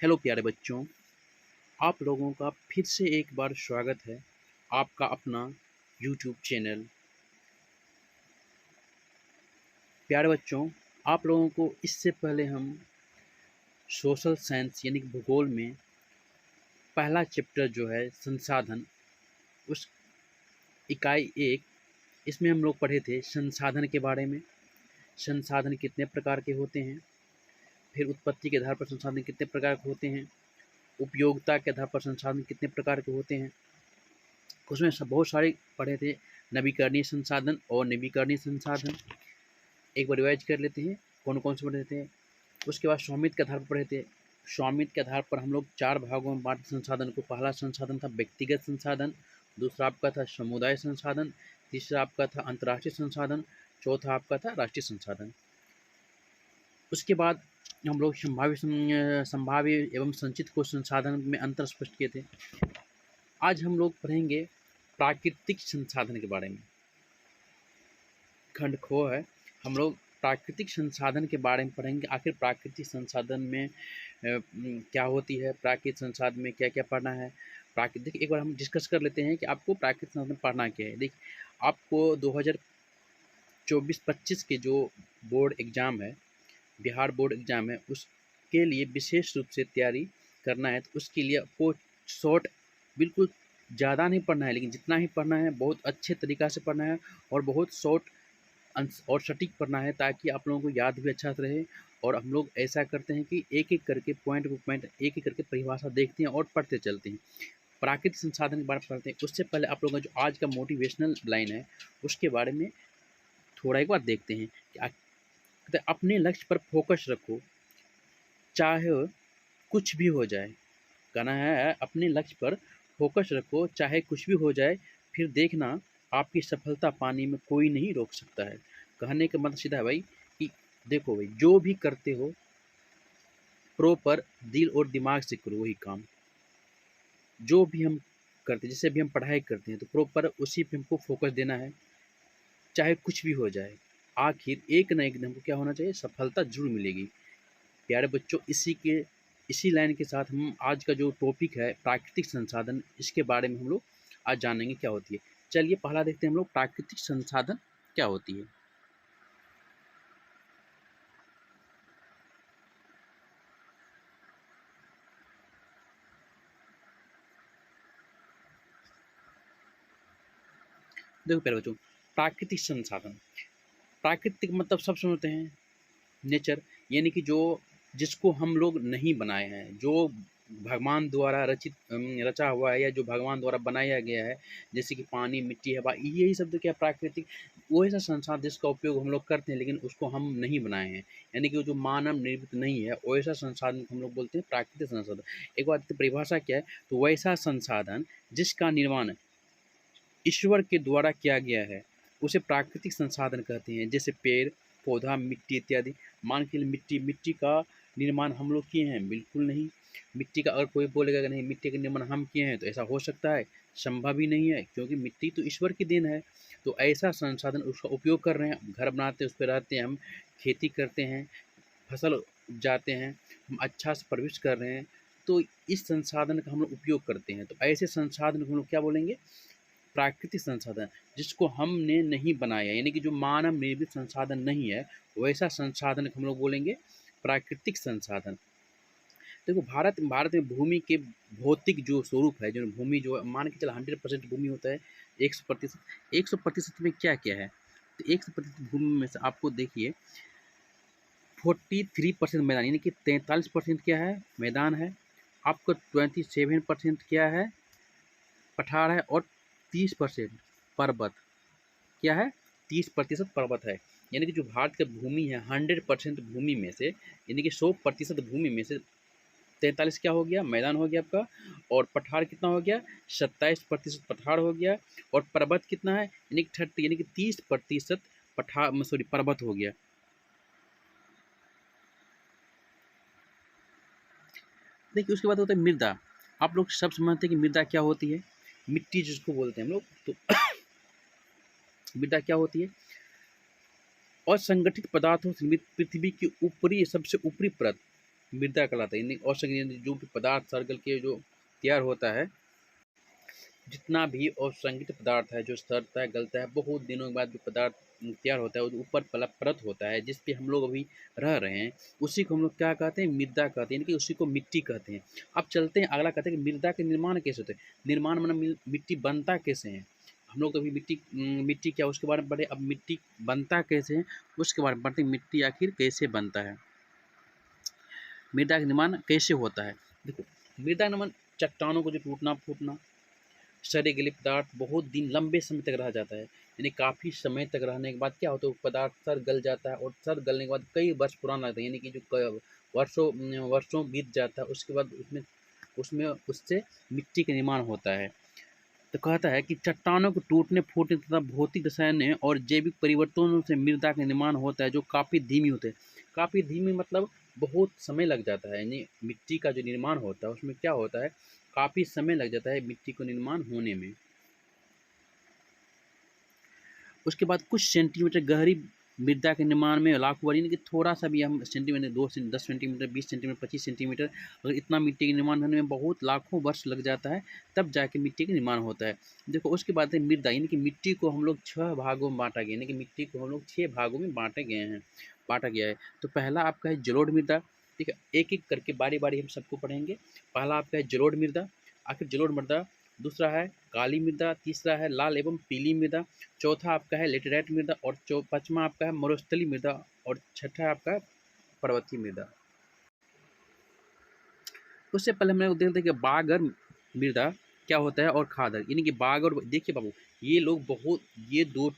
Hello प्यारे बच्चों, आप लोगों का फिर से एक बार स्वागत है आपका अपना यूट्यूब चैनल। प्यारे बच्चों, आप लोगों को इससे पहले हम सोशल साइंस यानी कि भूगोल में पहला चैप्टर जो है संसाधन, उस इकाई 1 इसमें हम लोग पढ़े थे संसाधन के बारे में। संसाधन कितने प्रकार के होते हैं, फिर उत्पत्ति के आधार पर संसाधन कितने प्रकार के होते हैं, उपयोगिता के आधार पर संसाधन कितने प्रकार के होते हैं। उसमें सब बहुत सारे पढ़े थे, नवीकरणीय संसाधन और नवीकरणीय संसाधन। एक बार रिवाइज कर लेते हैं कौन कौन से पढ़े थे। उसके बाद स्वामित्व के आधार पर पढ़े थे। स्वामित्व के आधार पर हम लोग 4 भागों में बांटे संसाधन को। पहला संसाधन था व्यक्तिगत संसाधन, दूसरा आपका था समुदाय संसाधन, तीसरा आपका था अंतर्राष्ट्रीय संसाधन, चौथा आपका था राष्ट्रीय संसाधन। उसके बाद हम लोग संभाव्य एवं संचित को संसाधन में अंतर स्पष्ट किए थे। आज हम लोग पढ़ेंगे प्राकृतिक संसाधन के बारे में। खंड खो है, हम लोग प्राकृतिक संसाधन के बारे में पढ़ेंगे। आखिर प्राकृतिक संसाधन में क्या होती है, प्राकृतिक संसाधन में क्या क्या पढ़ना है। प्राकृतिक एक बार हम डिस्कस कर लेते हैं कि आपको प्राकृतिक संसाधन पढ़ना क्या है। देखिए, आपको 2024-25 के जो बोर्ड एग्ज़ाम है, बिहार बोर्ड एग्ज़ाम है, उसके लिए विशेष रूप से तैयारी करना है। तो उसके लिए आपको शॉर्ट बिल्कुल ज़्यादा नहीं पढ़ना है, लेकिन जितना ही पढ़ना है बहुत अच्छे तरीक़ा से पढ़ना है और बहुत शॉर्ट और सटीक पढ़ना है, ताकि आप लोगों को याद भी अच्छा से रहे। और हम लोग ऐसा करते हैं कि एक-एक करके पॉइंट टू पॉइंट एक-एक करके परिभाषा देखते हैं और पढ़ते चलते हैं। प्राकृतिक संसाधन के बारे में पढ़ते हैं। उससे पहले आप लोगों का जो आज का मोटिवेशनल लाइन है, उसके बारे में थोड़ा एक बार देखते हैं कि कहते हैं अपने लक्ष्य पर फोकस रखो, चाहे कुछ भी हो जाए। कहना है अपने लक्ष्य पर फोकस रखो, चाहे कुछ भी हो जाए, फिर देखना आपकी सफलता पाने में कोई नहीं रोक सकता है। कहने का मतलब सीधा है भाई कि देखो भाई, जो भी करते हो प्रॉपर दिल और दिमाग से करो वही काम। जो भी हम करते हैं, जैसे भी हम पढ़ाई करते हैं तो प्रॉपर उसी पे हमको फोकस देना है, चाहे कुछ भी हो जाए। आखिर एक ना एक दिन हमको क्या होना चाहिए, सफलता ज़रूर मिलेगी। प्यारे बच्चों, इसी लाइन के साथ हम आज का जो टॉपिक है प्राकृतिक संसाधन, इसके बारे में हम लोग आज जानेंगे क्या होती है। चलिए पहला देखते हैं हम लोग प्राकृतिक संसाधन क्या होती है। देखो प्यारे बच्चों, प्राकृतिक संसाधन, प्राकृतिक मतलब सब समझते हैं नेचर, यानी कि जो जिसको हम लोग नहीं बनाए हैं, जो भगवान द्वारा रचा हुआ है या जो भगवान द्वारा बनाया गया है, जैसे कि पानी, मिट्टी, हवा, यही सब तो क्या प्राकृतिक वो ऐसा संसाधन जिसका उपयोग हम लोग करते हैं, लेकिन उसको हम नहीं बनाए हैं, यानी कि जो मानव निर्मित नहीं है, वैसा संसाधन को हम लोग बोलते हैं प्राकृतिक संसाधन। एक बार परिभाषा क्या है, तो वैसा संसाधन जिसका निर्माण ईश्वर के द्वारा किया गया है, उसे प्राकृतिक संसाधन कहते हैं। जैसे पेड़, पौधा, मिट्टी इत्यादि। मान के चलिए मिट्टी का निर्माण हम लोग किए हैं? बिल्कुल नहीं। मिट्टी का अगर कोई बोलेगा कि नहीं मिट्टी का निर्माण हम किए हैं, तो ऐसा हो सकता है? संभव ही नहीं है, क्योंकि मिट्टी तो ईश्वर की देन है। तो ऐसा संसाधन उसका उपयोग कर रहे हैं, घर बनाते हैं, उस पे रहते हैं, हम खेती करते हैं, फसल उपजाते हैं, हम अच्छा से परवरिश कर रहे हैं, तो इस संसाधन का हम लोग उपयोग करते हैं। तो ऐसे संसाधन को हम लोग क्या बोलेंगे? प्राकृतिक संसाधन। जिसको हमने नहीं बनाया, यानी कि जो मानव निर्मित संसाधन नहीं है, वैसा संसाधन को हम लोग बोलेंगे प्राकृतिक संसाधन। देखो, भारत में भूमि के भौतिक जो स्वरूप है, जो भूमि जो मान के चलो 100% भूमि होता है, 100%। 100% में क्या-क्या है? तो 100% भूमि में से आपको देखिए 43% मैदान, यानी कि 43% क्या है? मैदान है। आपको 27% क्या है? पठार है। और 30% पर्वत क्या है? 30% पर्वत है। यानी कि जो भारत की भूमि है 100% भूमि में से, यानी कि 100% भूमि में से 43 क्या हो गया? मैदान हो गया आपका। और पठार कितना हो गया? 27% पठार हो गया। और पर्वत कितना है? यानी कि 30, यानी कि 30% पर्वत हो गया। देखिए, उसके बाद होता है मृदा। आप लोग सब समझते हैं कि मृदा क्या होती है? मिट्टी जिसको बोलते हैं हम लोग। तो मृदा क्या होती है? असंगठित पदार्थों से निर्मित पृथ्वी की सबसे ऊपरी परत, मृदा कहलाता है। यानी असंगठित जो भी पदार्थ सर्कल के जो तैयार होता है, जितना भी असंगठित पदार्थ है जो सड़ता है गलता है, बहुत दिनों के बाद जो पदार्थ तैयार होता है वो ऊपर परत होता है जिस पे हम लोग अभी रह रहे हैं, उसी को हम लोग क्या कहते हैं, मृदा कहते हैं, यानी कि उसी को मिट्टी कहते हैं। अब चलते हैं अगला, कहते हैं कि मृदा के निर्माण कैसे होते हैं। निर्माण मतलब मिट्टी बनता कैसे है। हम लोग तो अभी मिट्टी क्या उसके बारे में पढ़े, अब मिट्टी बनता कैसे है उसके बारे में पढ़ते हैं। मिट्टी आखिर कैसे बनता है, मृदा का निर्माण कैसे होता है। देखो, मृदा निर्माण चट्टानों को जो टूटना फूटना, सड़े गले पदार्थ बहुत दिन लंबे समय तक रह जाता है, यानी काफ़ी समय तक रहने के बाद क्या होता है, वो पदार्थ सड़ गल जाता है, और सड़ गलने के बाद कई वर्ष पुराना लगता है, यानी कि जो वर्षों वर्षों बीत जाता है, उसके बाद उसमें उसमें उससे मिट्टी का निर्माण होता है। तो कहता है कि चट्टानों के टूटने फूटने तथा भौतिक रसायन और जैविक परिवर्तनों से मृदा का निर्माण होता है, जो काफ़ी धीमी होते हैं। काफ़ी धीमी मतलब बहुत समय लग जाता है, यानी मिट्टी का जो निर्माण होता है उसमें क्या होता है, काफ़ी समय लग जाता है मिट्टी को निर्माण होने में। उसके बाद कुछ सेंटीमीटर गहरी मृदा के निर्माण में लाखों बार, यानी कि थोड़ा सा भी हम सेंटीमीटर 10 सेंटीमीटर 20 सेंटीमीटर 25 सेंटीमीटर, अगर इतना मिट्टी के निर्माण होने में बहुत लाखों वर्ष लग जाता है, तब जाके मिट्टी का निर्माण होता है। देखो, उसके बाद है मृदा, यानी कि मिट्टी को हम लोग 6 भागों में बांटा गया, यानी कि मिट्टी को हम लोग 6 भागों में बांटा गया है। तो पहला आपका है जलोढ़ मृदा। ठीक है, एक एक करके बारी बारी हम सबको पढ़ेंगे। पहला आपका है जलोढ़ मृदा, आखिर जलोढ़ मृदा। दूसरा है काली मृदा, तीसरा है लाल एवं पीली मृदा, चौथा आपका है लेटेराइट मृदा, और पांचवा आपका है मरुस्थलीय मृदा, और छठा आपका है पर्वतीय मृदा। उससे पहले हम लोग देखते हैं कि बागर मृदा क्या होता है और खादर, यानी कि बागर, देखिए बाबू, ये लोग बहुत, ये दो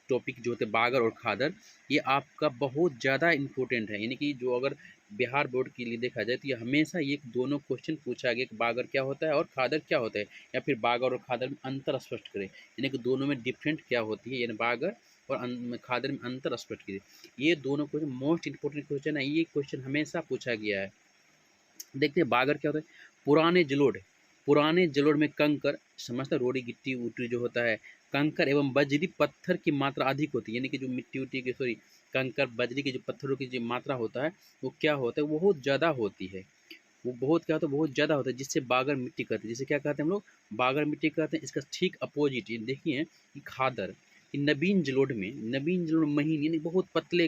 टॉपिक जो होते हैं बागर और खादर, ये आपका बहुत ज़्यादा इम्पोर्टेंट है। यानी कि जो अगर बिहार बोर्ड के लिए देखा जाए तो ये हमेशा ये दोनों क्वेश्चन पूछा गया कि बागर क्या होता है और खादर क्या होता है, या फिर बागर और खादर में अंतर स्पष्ट करें, यानी कि दोनों में डिफरेंट क्या होती है, यानी बागर और खादर में अंतर स्पष्ट करें। ये दोनों क्वेश्चन मोस्ट इंपॉर्टेंट क्वेश्चन है, ये क्वेश्चन हमेशा पूछा गया है। देखते हैं बागर क्या होता है। पुराने जलोढ़ में कंकर, समझता, रोड़ी गिट्टी उट्टी जो होता है, कंकर एवं बजरी पत्थर की मात्रा अधिक होती है, यानी कि जो मिट्टी उट्टी की, सॉरी, कंकर बजरी की जो पत्थरों की जो मात्रा होता है वो क्या होता है, वो बहुत ज़्यादा होती है। वो बहुत क्या होता है, बहुत ज़्यादा होता है, जिससे बागर मिट्टी कहते हैं। जिसे क्या कहते हैं हम लोग, बागर मिट्टी कहते हैं। इसका ठीक अपोजिट देखिए कि खादर, कि नवीन जलोढ़ महीन, यानी बहुत पतले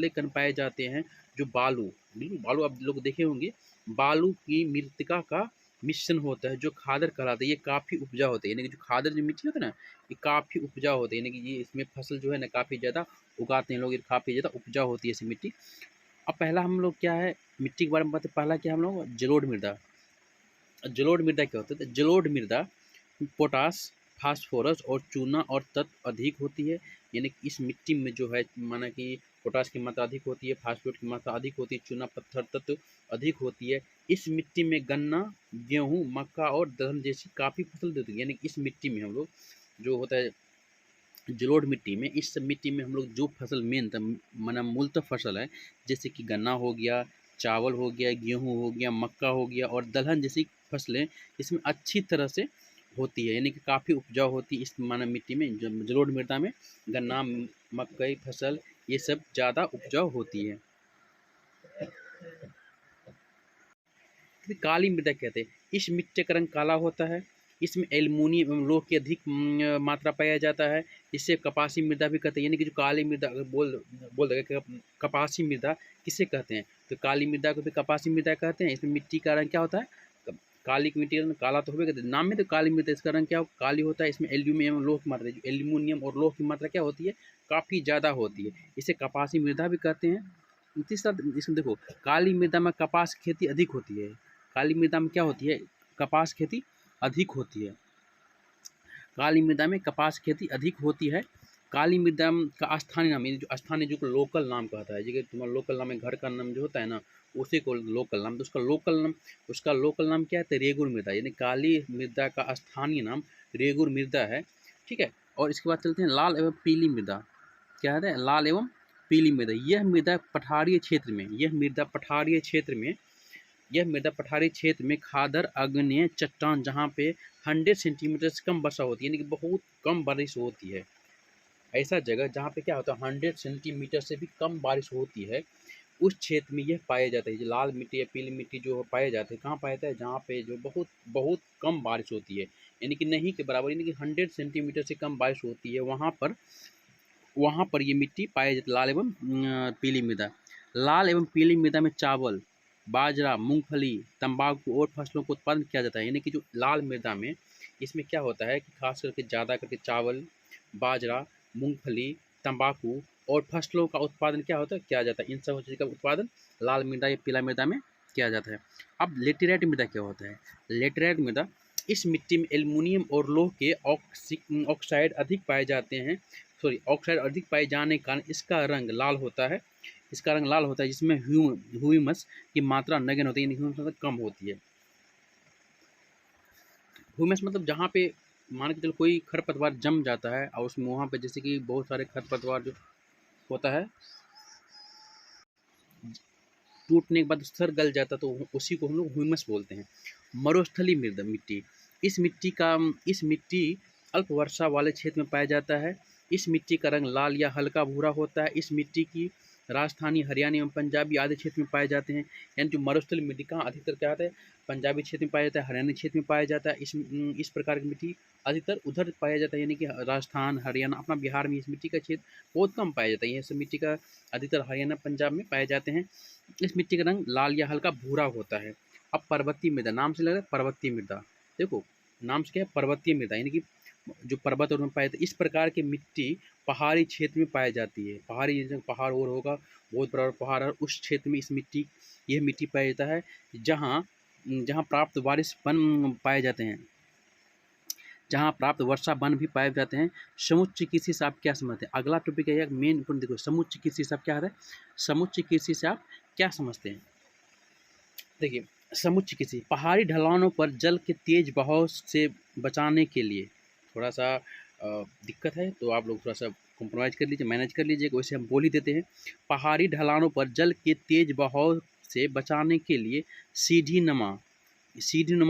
कण पाए जाते हैं, जो बालू, बिल्कुल बालू आप लोग देखे होंगे, बालू की मृतिका का मिश्रण होता है, जो खादर कहलाता है। ये काफ़ी उपजाऊ होते हैं, यानी कि जो खादर जो मिट्टी होती है ना, ये काफ़ी उपजाऊ होते हैं, यानी कि ये इसमें फसल जो है ना काफ़ी ज़्यादा उगाते हैं लोग, ये काफ़ी ज़्यादा उपजाऊ होती है ऐसी मिट्टी। अब पहला हम लोग क्या है मिट्टी के बारे में बात, पहला क्या हम लोग जलोढ़ मृदा। जलोढ़ मृदा क्या होता है, तो जलोढ़ मृदा पोटास, फास्फोरस और चूना और तत्व अधिक होती है, यानी कि इस मिट्टी में जो है, माना कि पोटास की मात्रा अधिक होती है, फास्फोरस की मात्रा अधिक होती है, चूना पत्थर तत्व अधिक होती है। इस मिट्टी में गन्ना, गेहूँ, मक्का और दलहन जैसी काफ़ी फसल देती है, यानी कि इस मिट्टी में हम लोग जो होता है जलोढ़ मिट्टी में, इस सब मिट्टी में हम लोग जो फसल मेन माना मूलतः फसल है, जैसे कि गन्ना हो गया, चावल हो गया, गेहूँ हो गया, मक्का हो गया और दलहन जैसी फसलें इसमें अच्छी तरह से होती है, यानी कि काफ़ी उपजाऊ होती है इस माना मिट्टी में, जलोढ़ मृदा में गन्ना, मकई फसल ये सब ज़्यादा उपजाऊ होती है। काली मृदा कहते हैं, इस मिट्टी का रंग काला होता है, इसमें एल्युमिनियम एवं लोह की अधिक मात्रा पाया जाता है। इसे कपासी मृदा भी कहते हैं, यानी कि जो काली मृदा, अगर बोल देगा कि कपासी मृदा किसे कहते हैं, तो काली मृदा को भी कपासी मृदा कहते हैं। इसमें मिट्टी का रंग क्या होता है, काली की मिट्टी का रंग काला तो होगा कहते हैं, नाम में तो काली मृदा, इसका रंग क्या काली होता है। इसमें एल्यूमिनियम और लोह की मात्रा, जो एल्यूमिनियम और लोह की मात्रा क्या होती है, काफ़ी ज़्यादा होती है, इसे कपासी मृदा भी कहते हैं। तीसरा, इसमें देखो, काली मृदा में कपास की खेती अधिक होती है। काली मृदा में क्या होती है, कपास खेती अधिक होती है। काली मृदा में कपास खेती अधिक होती है। काली मृदा का स्थानीय नाम, जो स्थानीय जो लोकल नाम कहता है, जैसे तुम्हारा लोकल नाम है, घर का नाम जो होता है ना, उसी को लोकल नाम, तो उसका लोकल नाम क्या है, तो रेगुर मृदा, यानी काली मृदा का स्थानीय नाम रेगुर मृदा है। ठीक है, और इसके बाद चलते हैं लाल एवं पीली मृदा। क्या है, लाल एवं पीली मृदा, यह मृदा पठारी क्षेत्र में खादर आग्नेय चट्टान, जहाँ पे 100 सेंटीमीटर से कम वर्षा होती है, यानी कि बहुत कम बारिश होती है। ऐसा जगह जहाँ पे क्या होता है 100 सेंटीमीटर से भी कम बारिश होती है, उस क्षेत्र में यह पाए जाते हैं। जो लाल मिट्टी या पीली मिट्टी जो पाए जाते हैं, कहाँ पाया जाता है? जहाँ पे जो बहुत बहुत कम बारिश होती है, यानी कि नहीं के बराबर, यानी कि 100 सेंटीमीटर से कम बारिश होती है, वहाँ पर ये मिट्टी पाई जाती है, लाल एवं पीली मृदा। लाल एवं पीली मृदा में चावल, बाजरा, मूंगफली, तंबाकू और फसलों को उत्पादन किया जाता है। यानी कि जो लाल मृदा में, इसमें क्या होता है कि खास करके ज़्यादा करके चावल, बाजरा, मूंगफली, तंबाकू और फसलों का उत्पादन क्या होता है? किया जाता है। इन सब चीज़ का उत्पादन लाल मृदा या पीला मृदा में किया जाता है। अब लेटेराइट मृदा क्या होता है? लेटेराइट मृदा, इस मिट्टी में एल्युमिनियम और लोह के ऑक्साइड अधिक पाए जाते हैं, ऑक्साइड अधिक पाए जाने के कारण इसका रंग लाल होता है। जिसमें ह्यूमस की मात्रा नगण्य होती है, यानी ह्यूमस मतलब कम होती है। ह्यूमस मतलब जहाँ पे मान के चलो कोई खरपतवार जम जाता है और उसमें वहाँ पे जैसे कि बहुत सारे खरपतवार जो होता है, टूटने के बाद स्तर गल जाता है, तो उसी को हम लोग ह्यूमस बोलते हैं। मरुस्थलीय मिट्टी, इस मिट्टी अल्प वर्षा वाले क्षेत्र में पाया जाता है। इस मिट्टी का रंग लाल या हल्का भूरा होता है। इस मिट्टी की राजस्थानी, हरियाणी एवं पंजाबी आदि क्षेत्र में पाए जाते हैं। यानी जो मरुस्थलीय मिट्टी कहाँ अधिकतर क्या होता है? पंजाबी क्षेत्र में पाया जाता है, हरियाणा क्षेत्र में पाया जाता है। इस प्रकार की मिट्टी अधिकतर उधर पाया जाता है, यानी कि राजस्थान, हरियाणा, अपना बिहार में इस मिट्टी का क्षेत्र बहुत कम पाया जाता है। यह सब मिट्टी का अधिकतर हरियाणा, पंजाब में पाए जाते हैं। इस मिट्टी का रंग लाल या हल्का भूरा होता है। अब पर्वतीय मृदा, नाम से लग रहा है पर्वतीय मृदा, देखो नाम से क्या है? पर्वतीय मृदा, यानी कि जो पर्वत और में पाए जाते, इस प्रकार की मिट्टी पहाड़ी क्षेत्र में पाई जाती है। पहाड़ी पहाड़ और होगा, बहुत बड़ा पहाड़ है, उस क्षेत्र में यह मिट्टी पाया जाता है, जहाँ जहाँ प्राप्त बारिश वन पाए जाते हैं, जहाँ प्राप्त वर्षा वन भी पाए जाते हैं। समुच्चय कृषि से आप क्या समझते हैं? अगला टॉपिक है मेन पॉइंट, देखो समुच्चय कृषि से आप क्या है? समुच्चय कृषि से आप क्या समझते हैं? देखिए, समुच्चय कृषि पहाड़ी ढलानों पर जल के तेज बहाव से बचाने के लिए, थोड़ा सा दिक्कत है तो आप लोग थोड़ा सा कॉम्प्रोमाइज़ कर लीजिए, मैनेज कर लीजिए, वैसे हम बोल ही देते हैं। पहाड़ी ढलानों पर जल के तेज बहाव से बचाने के लिए सीढ़ी नुमा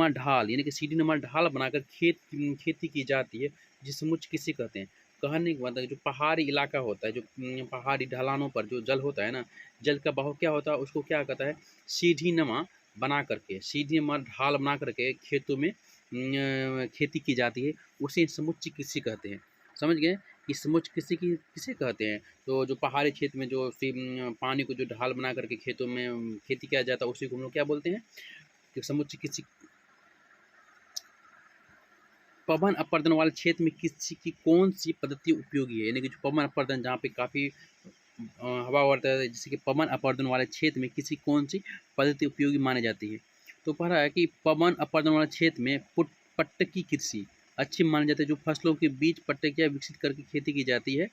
ढाल, यानी कि सीढ़ी नुमा ढाल बनाकर खेती की जाती है, जिसे समुच्चय कृषि कहते हैं। कहने के मतलब जो पहाड़ी इलाका होता है, जो पहाड़ी ढलानों पर जो जल होता है ना, जल का बहाव क्या होता है, उसको क्या कहता है? सीढ़ी नुमा बना करके, सीढ़ी नुमा ढाल बना करके खेतों में खेती की जाती है, उसे समुच्चय कृषि कहते हैं। समझ गए कि समुच्चय कृषि की किसे कहते हैं? तो जो पहाड़ी क्षेत्र में जो पानी को जो ढाल बना करके खेतों में खेती किया जाता है, उसी को हम लोग क्या बोलते हैं? कि समुच्चय कृषि। पवन अपर्दन वाले क्षेत्र में कृषि की कौन सी पद्धति उपयोगी है? यानी कि जो पवन अपर्दन, जहाँ पे काफ़ी हवा उड़ता है, जैसे कि पवन अपर्दन वाले क्षेत्र में कृषि कौन सी पद्धति उपयोगी मानी जाती है? तो पढ़ा है कि पवन अपर्दन वाले क्षेत्र में पट्टकी कृषि अच्छी मानी जाती है, जो फसलों के बीच पट्टकियाँ विकसित करके खेती की जाती है।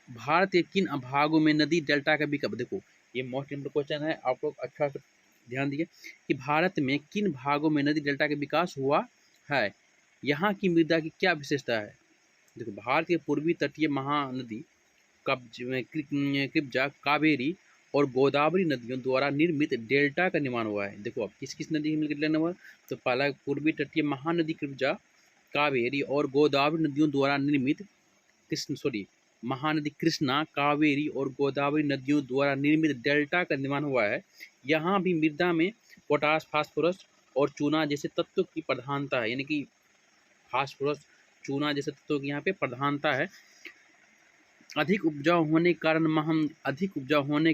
भारत के किन भागों में नदी डेल्टा का विकास, देखो ये मोस्ट इम्पोर्टेंट क्वेश्चन है, आप लोग अच्छा से ध्यान दिए कि भारत में किन भागों में नदी डेल्टा का विकास हुआ है, यहाँ की मृदा की क्या विशेषता है? देखो, भारत के पूर्वी तटीय महानदी कृपजा, कावेरी और गोदावरी नदियों द्वारा निर्मित डेल्टा का निर्माण हुआ है। देखो अब किस किस नदी के मिलकर लेना हुआ? तो पहला पूर्वी तटीय महानदी कृपजा, कावेरी और गोदावरी नदियों द्वारा निर्मित महानदी कृष्णा, कावेरी और गोदावरी नदियों द्वारा निर्मित डेल्टा का निर्माण हुआ है। यहाँ भी मृदा में पोटास, फास्फोरस और चूना जैसे तत्वों की प्रधानता है, यानी कि फास्फोरस, चूना जैसे तत्वों की यहाँ पे प्रधानता है। अधिक उपजाऊ होने के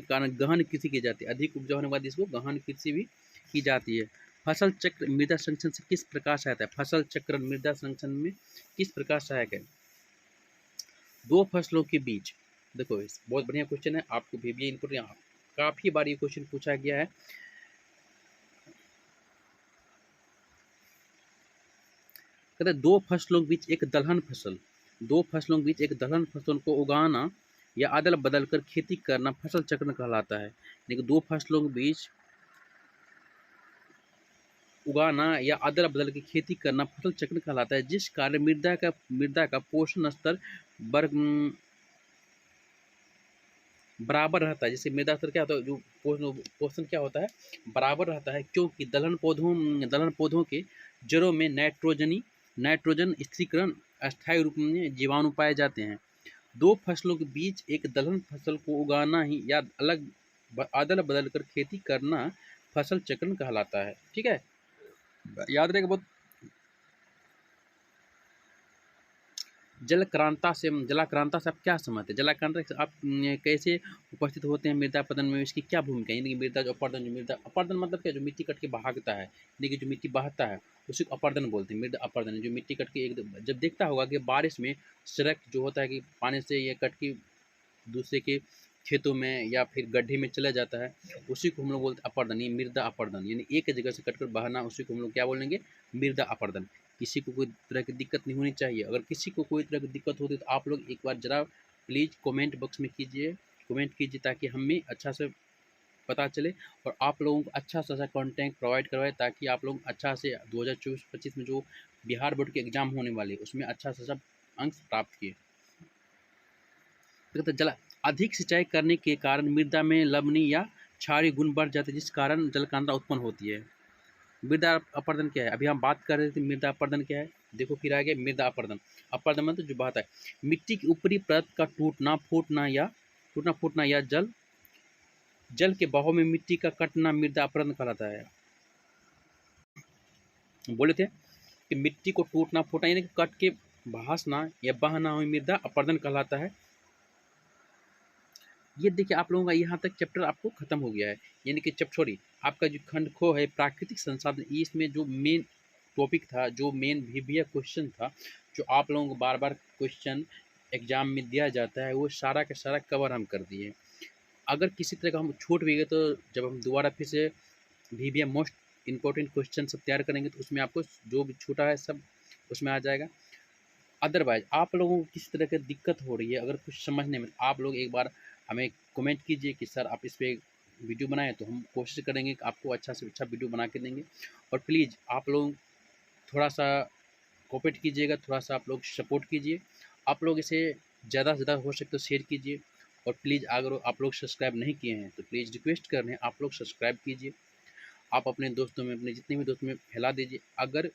कारण गहन कृषि की जाती है। अधिक उपजाऊ होने के बाद इसको गहन कृषि भी की जाती है। फसल चक्र मृदा संरक्षण से किस प्रकार सहायता है? फसल चक्र मृदा संरक्षण में किस प्रकार सहायक है? दो फसलों के बीच, देखो इस बहुत बढ़िया क्वेश्चन है, आपको भी इनपुट काफ़ी बार ये क्वेश्चन पूछा गया है। कहते दो फसलों के बीच एक दलहन फसल को उगाना या अदल बदल कर खेती करना फसल चक्र कहलाता है। लेकिन दो फसलों के बीच उगाना या अदल बदल के खेती करना फसल चक्र कहलाता है, जिस कारण मृदा का पोषण स्तर बराबर रहता है। जैसे मृदा स्तर क्या होता है, जो पोषण क्या होता है, बराबर रहता है, क्योंकि दलहन पौधों के जड़ों में नाइट्रोजन स्थिरीकरण अस्थायी रूप में जीवाणु पाए जाते हैं। दो फसलों के बीच एक दलहन फसल को उगाना ही या अदल बदल कर खेती करना फसल चक्रण कहलाता है। ठीक है, याद रहेगा बहुत। जलाक्रांता से आप क्या समझते हैं? जलाक्रांता से आप कैसे उपस्थित होते हैं मृदा अपरदन में, इसकी क्या भूमिका है? यानी कि मृदा अपरदन मतलब क्या? जो मिट्टी कट के भागता है, यानी कि जो मिट्टी बहता है उसी को अपरदन बोलते हैं। मृदा अपरदन जो मिट्टी कट के एक, जब देखता होगा कि बारिश में सड़क जो होता है कि पानी से ये कट के दूसरे के खेतों में या फिर गड्ढे में चला जाता है, उसी को हम लोग बोलते हैं अपर्दन। ये मृदा अपर्दन यानी एक जगह से कटकर बहना, उसी को हम लोग क्या बोलेंगे? मृदा अपर्दन। किसी को कोई तरह की दिक्कत नहीं होनी चाहिए। अगर किसी को कोई तरह की दिक्कत होती है तो आप लोग एक बार ज़रा प्लीज़ कमेंट बॉक्स में कमेंट कीजिए ताकि हमें अच्छा से पता चले और आप लोगों को अच्छा से अच्छा कंटेंट प्रोवाइड करवाए, ताकि आप लोग अच्छा से 2024-25 में जो बिहार बोर्ड के एग्ज़ाम होने वाले उसमें अच्छा से अच्छा अंक प्राप्त किए। तो जल अधिक सिंचाई करने के कारण मृदा में लवणीय या क्षारीय गुण बढ़ जाते हैं, जिस कारण जलकांदा उत्पन्न होती है। मृदा अपरदन क्या है? अभी हम बात कर रहे थे मृदा अपरदन क्या है। देखो फिर आगे मृदा अपरदन। अपरदन मतलब जो बहता है, मिट्टी की ऊपरी परत का टूटना फूटना या जल जल के बहाव में मिट्टी का कटना मृदा अपरदन कहलाता है। बोले थे कि मिट्टी को टूटना फूटना यानी कि कट के भासना या बहना हुई मृदा अपरदन कहलाता है। ये देखिए आप लोगों का यहाँ तक चैप्टर आपको खत्म हो गया है, यानी कि सॉरी, आपका जो खंड खो है प्राकृतिक संसाधन, इसमें जो मेन टॉपिक था, जो मेन वीवीआई क्वेश्चन था, जो आप लोगों को बार बार क्वेश्चन एग्जाम में दिया जाता है, वो सारा का सारा कवर हम कर दिए। अगर किसी तरह का हम छूट भी गए तो जब हम दोबारा फिर से वीवीआई मोस्ट इंपॉर्टेंट क्वेश्चन सब तैयार करेंगे तो उसमें आपको जो भी छूटा है सब उसमें आ जाएगा। अदरवाइज आप लोगों को किस तरह की दिक्कत हो रही है अगर कुछ समझने में, आप लोग एक बार हमें कमेंट कीजिए कि सर आप इस पर वीडियो बनाएं, तो हम कोशिश करेंगे कि आपको अच्छा से अच्छा वीडियो बना के देंगे। और प्लीज़ आप लोग थोड़ा सा कोऑपरेट कीजिएगा, थोड़ा सा आप लोग सपोर्ट कीजिए। आप लोग इसे ज़्यादा से ज़्यादा हो सके तो शेयर कीजिए। और प्लीज़ अगर आप लोग सब्सक्राइब नहीं किए हैं तो प्लीज़ रिक्वेस्ट कर रहे हैं आप लोग सब्सक्राइब कीजिए। आप अपने दोस्तों में, अपने जितने भी दोस्तों में फैला दीजिए। अगर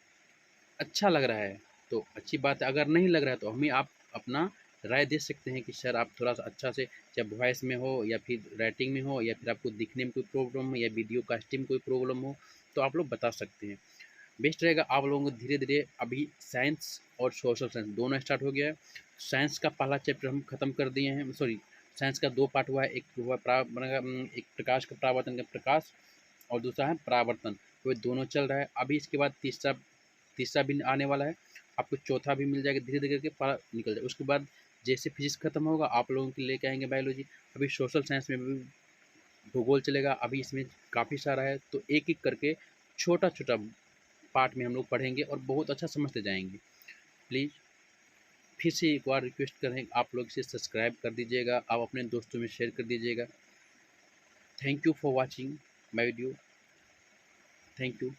अच्छा लग रहा है तो अच्छी बात है, अगर नहीं लग रहा है तो हमें आप अपना राय दे सकते हैं कि सर आप थोड़ा सा अच्छा से, चाहे वॉइस में हो या फिर राइटिंग में हो या फिर आपको दिखने में कोई प्रॉब्लम हो या वीडियो कास्टिंग कोई प्रॉब्लम हो, तो आप लोग बता सकते हैं। बेस्ट रहेगा। आप लोगों को धीरे धीरे अभी साइंस और सोशल साइंस दोनों स्टार्ट हो गया है। साइंस का पहला चैप्टर हम खत्म कर दिए हैं, सॉरी साइंस का 2 पार्ट हुआ है, एक हुआ एक प्रकाश का परावर्तन का प्रकाश और दूसरा है परावर्तन, वो दोनों चल रहा है। अभी इसके बाद तीसरा भी आने वाला है, आपको चौथा भी मिल जाएगा, धीरे धीरे करके पढ़ा निकल जाएगा। उसके बाद जैसे फिजिक्स खत्म होगा आप लोगों के लेके आएंगे बायोलॉजी। अभी सोशल साइंस में भी भूगोल चलेगा, अभी इसमें काफ़ी सारा है, तो एक एक करके छोटा छोटा पार्ट में हम लोग पढ़ेंगे और बहुत अच्छा समझते जाएंगे। प्लीज़ फिर से एक बार रिक्वेस्ट करें, आप लोग इसे सब्सक्राइब कर दीजिएगा, आप अपने दोस्तों में शेयर कर दीजिएगा। Thank you for watching my video. Thank you.